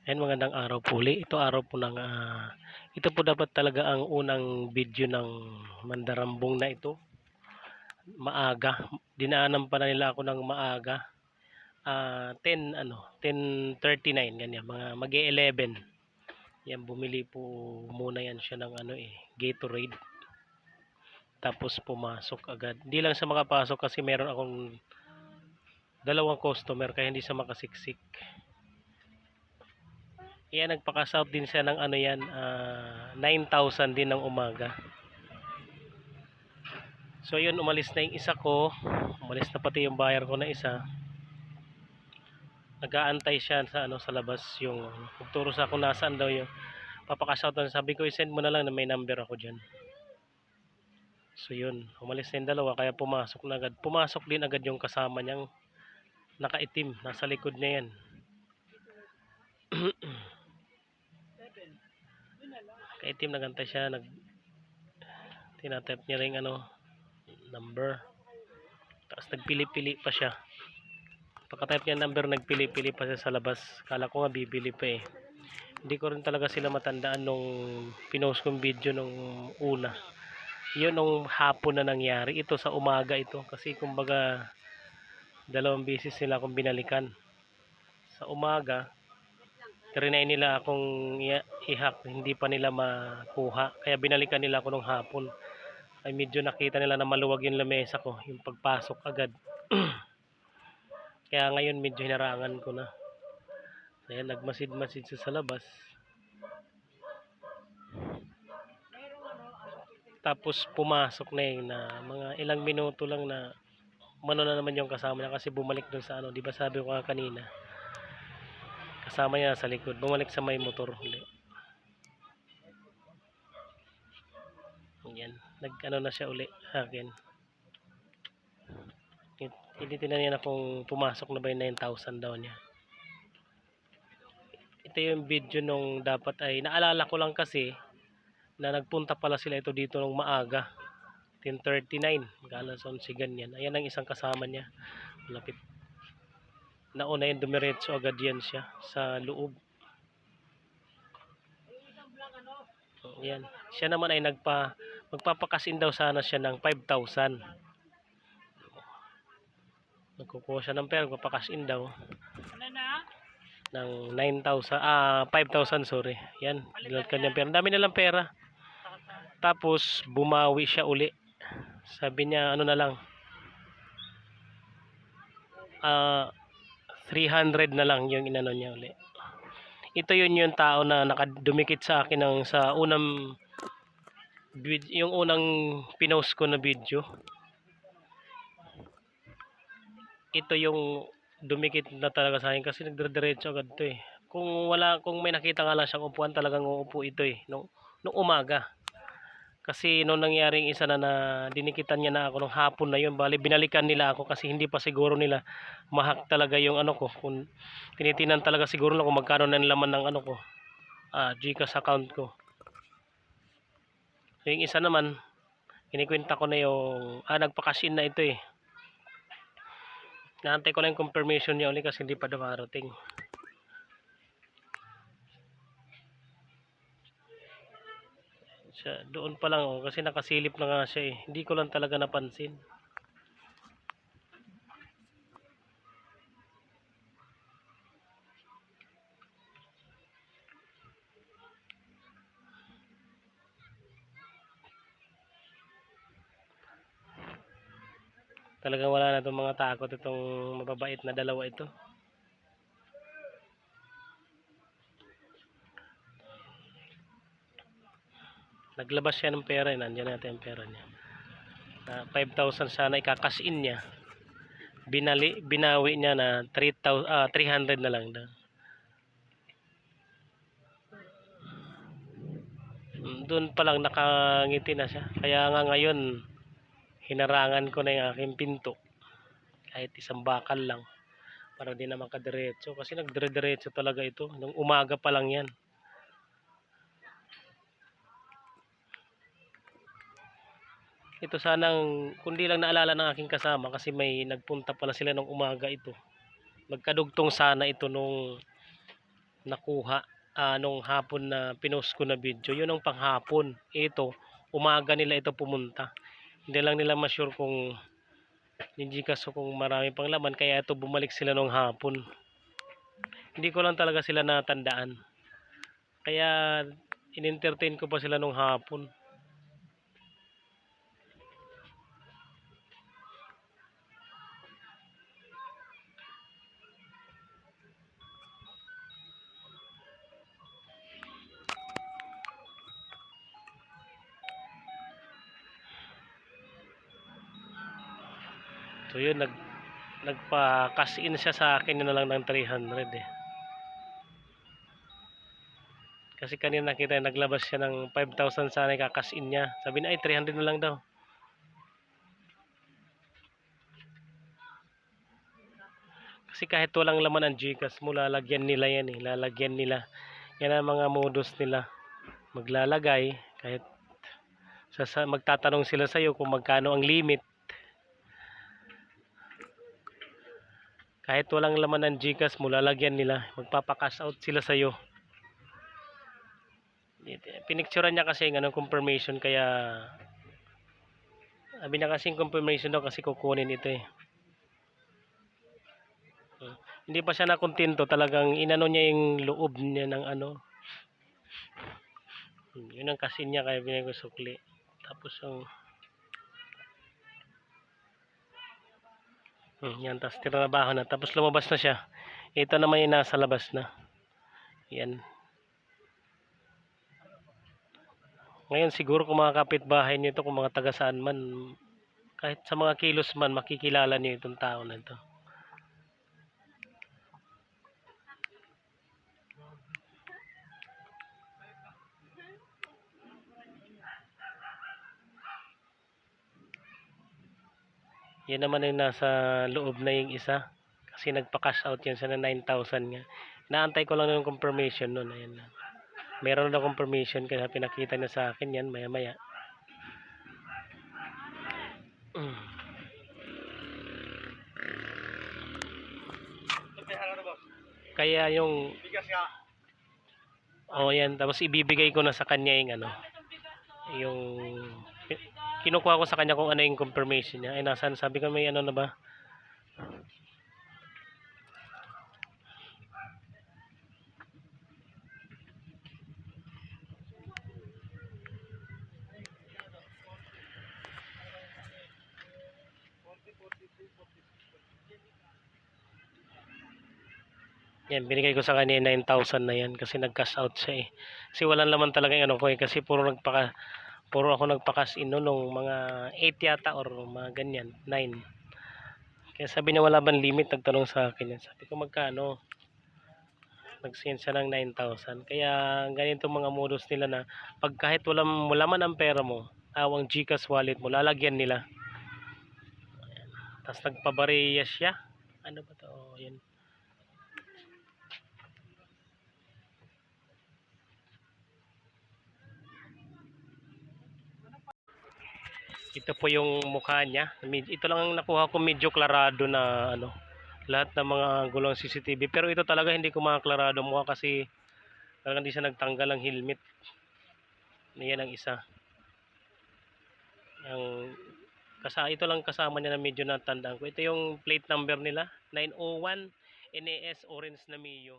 Ayan, magandang araw po uli. Ito araw po ng ito po dapat talaga ang unang video ng mandarambong na ito. Maaga. Dinaanan pa na nila ako ng maaga. 10:39 ganyan, mga mag-11. Yan, bumili po muna yan siya ng Gatorade. Tapos pumasok agad. Hindi lang siya makapasok kasi meron akong dalawang customer kaya hindi siya makasiksik. Yan, nagpaka-out din siya ng 9,000 din ng umaga. So yun, umalis na yung isa ko. Umalis na pati yung buyer ko na isa. Nag-aantay siya sa labas, yung magturo sa kung nasaan daw yung papaka-shout na. Sabi ko, i-send mo na lang na may number ako diyan. So yun, umalis na yung dalawa kaya pumasok na agad. Pumasok din agad yung kasama niyang nakaitim, nasa likod niya yan. Kaitim, nagantay siya, tinatype niya rin number. Tapos nagpili-pili pa siya. Pagka-type niya number, nagpili-pili pa siya sa labas. Kala ko nga bibili pa eh. Hindi ko rin talaga sila matandaan nung pinost kong video nung una. Yun nung hapon na nangyari. Ito sa umaga ito. Kasi kumbaga dalawang beses nila akong binalikan. Sa umaga, trinay nila akong i-hack. Hindi pa nila makuha. Kaya binalikan nila ako nung hapon. Ay medyo nakita nila na maluwag yung lamesa ko. Yung pagpasok agad. Kaya ngayon medyo hinarangan ko na. Ayan, nagmasid-masid sa labas. Tapos pumasok na yun na mga ilang minuto lang na mano na naman yung kasama niya kasi bumalik dun sa di ba sabi ko nga kanina, kasama niya sa likod, bumalik sa may motor uli. Yan, na siya uli akin. Tinitingnan niya na kung pumasok na ba yung 9,000 daw niya. Ito yung video nung dapat ay naalala ko lang kasi na nagpunta pala sila ito dito nung maaga, 10:39, mag-alas 11 ganyan. Ayan ang isang kasama niya, malapit. Nauna yung dumiretso agad yan siya sa loob. Ayan. Siya naman ay magpapakasin daw sana siya ng 5,000. Nagkukuha siya ng pera, magpapakasin daw. Ano na? Ng 9,000, 5,000 sorry. Yan, dinot kanyang pera. Dami nilang pera. Tapos bumawi siya uli. Sabi niya na lang, 300 na lang yung inano niya uli. Ito yung tao na nakadumikit sa akin sa yung unang pinost ko na video. Ito yung dumikit na talaga sa akin kasi nagdire-diretso agad to eh. Kung may nakita nga lang siyang upuan, talagang uupo ito eh nung umaga. Kasi nung nangyaring isa na dinikitan niya na ako nung hapon na yun, bali binalikan nila ako kasi hindi pa siguro nila mahak talaga yung ko. Kung tinitinan talaga siguro na kung magkano na laman ng ko, GCash account ko. So yung isa naman, kinikwenta ko na yung nagpa-cash in na ito eh. Naantay ko lang yung confirmation niya ulit kasi hindi pa dumarating. Siya, doon pa lang kasi nakasilip na nga siya eh. Hindi ko lang talaga napansin. Talagang wala na itong mga takot, itong mababait na dalawa ito. Naglabas siya ng pera, nandiyan natin ang pera niya. 5,000 sana ika-cash in niya. Binawi niya na 300 na lang daw. Doon pa lang nakangiti na siya. Kaya nga ngayon, hinarangan ko na yung aking pinto. Kahit isang bakal lang. Para di na makadiretso. Kasi nagdire-diretso talaga ito. Nung umaga pa lang yan. Ito sanang, kundi lang naalala ng aking kasama kasi may nagpunta pala sila nung umaga ito. Magkadugtong sana ito nung nakuha nung hapon na pinost ko na video. Yun ang panghapon. Ito, umaga nila ito pumunta. Hindi lang nila ma-sure kung hindi kaso kung marami pang laman, kaya ito bumalik sila nung hapon. Hindi ko lang talaga sila natandaan. Kaya in-entertain ko pa sila nung hapon. So yun, nagpa-cash in siya sa akin, yun na lang ng 300 eh. Kasi kanina nakita naglabas siya ng 5,000 sana ika-cash in niya. Sabi na ay 300 na lang daw. Kasi kahit walang laman ang GCash mo, lalagyan nila yan eh. Lalagyan nila. Yan ang mga modus nila. Maglalagay kahit magtatanong sila sa iyo kung magkano ang limit. Kahit walang laman ng GCash mo, lalagyan nila. Magpapa-cash out sila sa iyo. Pinicturean niya kasi ng confirmation, kaya sabi niya kasi confirmation daw kasi kukunin ito eh. Hindi pa siya nakontento, talagang inano niya yung loob niya ng ano. Yun ang kasi niya, kaya binigay ko sukli. Tapos yung yan, tapos tinabaho na. Tapos lumabas na siya. Ito naman yung nasa labas na. Yan. Ngayon siguro kung mga kapitbahay nito, kung mga taga saan man, kahit sa mga kilos man, makikilala niyo itong tao na ito. Yan naman yung nasa loob na yung isa. Kasi nagpa-cash out yan sa 9,000 nga. Naantay ko lang yung confirmation nun. Ayan na. Meron na confirmation kaya pinakita na sa akin yan maya maya. Kaya yung yan, tapos ibibigay ko na sa kanya yung ano, yung kinukuha ko sa kanya kung ano yung confirmation niya. Ay nasaan, sabi ko may ano na ba? Yan, binigay ko sa kanya 9,000 na yan kasi nag-cash out siya eh. Kasi walang laman talaga yung ano ko eh, kasi puro ako nagpa-cash in nung mga 8 yata or mga ganyan, 9. Kaya sabi niya wala bang limit, nagtanong sa akin yan. Sabi ko magkano? Nag-send siya ng 9,000. Kaya ganito mga modus nila na pag kahit wala man ang pera mo, ang GCash wallet mo, lalagyan nila. Tapos nagpabariya siya. Ano ba to? Oh, yan. Ito po yung mukha niya. Ito lang ang nakuha ko, medyo klarado na ano, lahat ng mga gulong CCTV. Pero ito talaga hindi ko makaklarado mukha kasi talagang hindi siya nagtanggal ng helmet. Yan ang isa. Ito lang kasama niya na medyo natandaan ko. Ito yung plate number nila, 901 NAS Orange na Mio.